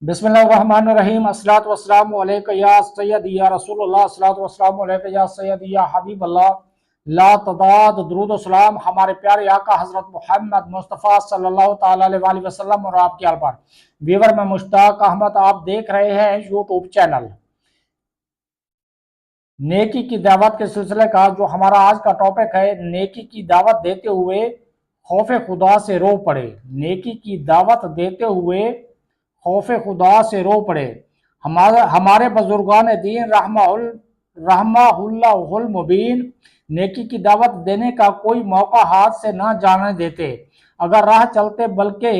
बिस्मिल्लाहिर्रहमानिर्रहीम अस्सलातु वस्सलामु अलैका या सय्यदी या रसूल अल्लाह अस्सलातु वस्सलामु अलैका या सय्यदी या हबीब अल्लाह ला तदाद दुरूद व सलाम हमारे प्यारे आका हजरत मोहम्मद मुस्तफ़ा सल्लल्लाहु ताला अलैहि वसल्लम और आपके आल पर। व्यूअर मैं मुश्ताक अहमद, आप देख रहे हैं यूट्यूब चैनल नेकी की दावत के सिलसिले का। जो हमारा आज का टॉपिक है, नेकी की दावत देते हुए खौफ खुदा से रो पड़े। नेकी की दावत देते हुए खौफ खुदा से रो पड़े। हमारे बुजुर्गान दीन रहमाहुल्लाहुल मुबीन नेकी की दावत देने का कोई मौका हाथ से ना जाने देते। अगर राह चलते बल्कि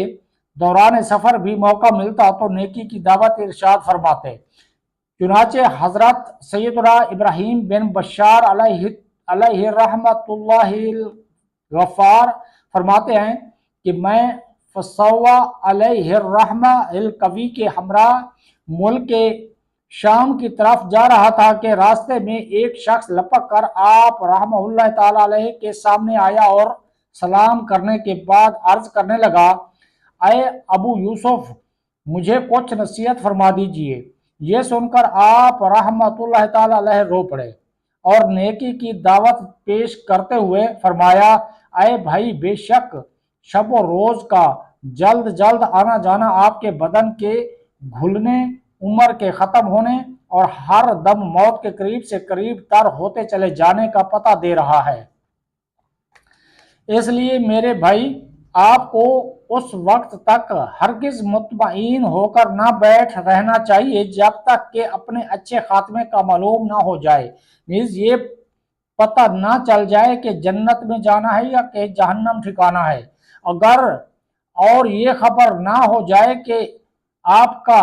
दौरान सफ़र भी मौका मिलता तो नेकी की दावत इरशाद फरमाते। चुनाचे हजरत सैयदना इब्राहीम बिन बशार अलैहि रहमतुल्लाहिल गफ्फार फरमाते हैं कि मैं फसवा अलैहिर्रहमा अल कवी के हमरा मुल्क के शाम की तरफ जा रहा था कि रास्ते में एक शख्स लपक कर आप रहमतुल्लाह ताला अलैहि के सामने आया और सलाम करने के बाद अर्ज करने लगा, अय अबू यूसुफ, मुझे कुछ नसीहत फरमा दीजिए। ये सुनकर आप रहमतुल्लाह ताला अलैहि रो पड़े और नेकी की दावत पेश करते हुए फरमाया, अय भाई, बेशक शब व रोज का जल्द जल्द आना जाना आपके बदन के घुलने, उम्र के ख़त्म होने और हर दम मौत के करीब से करीब तर होते चले जाने का पता दे रहा है। इसलिए मेरे भाई, आपको उस वक्त तक हरगिज मुतमईन होकर ना बैठ रहना चाहिए जब तक कि अपने अच्छे खात्मे का मालूम ना हो जाए, मीन्स ये पता ना चल जाए कि जन्नत में जाना है या कि जहन्नम ठिकाना है। अगर और ये खबर ना हो जाए कि आपका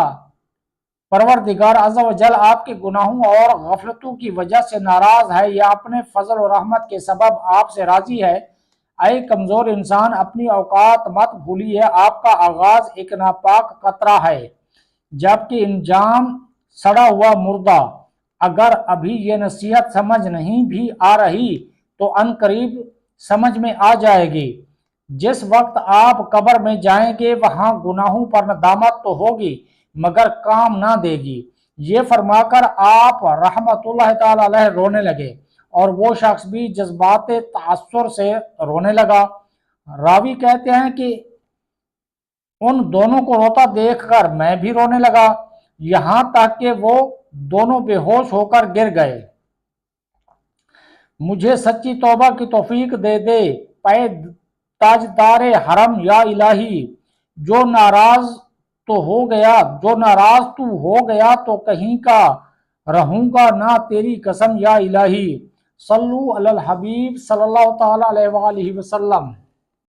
परवरदिगार अज़्ज़ व जल आपके गुनाहों और गफलतों की वजह से नाराज है या अपने फजल और रहमत के सबब आपसे राजी है। ऐ कमजोर इंसान, अपनी औकात मत भूलिए। आपका आगाज एक नापाक कतरा है जबकि इंजाम सड़ा हुआ मुर्दा। अगर अभी ये नसीहत समझ नहीं भी आ रही तो अनकरीब समझ में आ जाएगी। जिस वक्त आप कब्र में जाएंगे वहां गुनाहों पर नदामत तो होगी मगर काम ना देगी। ये फरमाकर आप रहमतुल्लाह ताला अलैहि रोने लगे और वो शख्स भी जज्बात तासुर से रोने लगा। रावी कहते हैं कि उन दोनों को रोता देखकर मैं भी रोने लगा, यहां तक कि वो दोनों बेहोश होकर गिर गए। मुझे सच्ची तौबा की तौफीक दे दे पै ताजदारे हरम या इलाही। जो नाराज तू हो गया तो कहीं का रहूंगा ना तेरी कसम या इलाही। सल्लु अलल हबीब सल्लल्लाहु ताला अलैहि वसल्लम।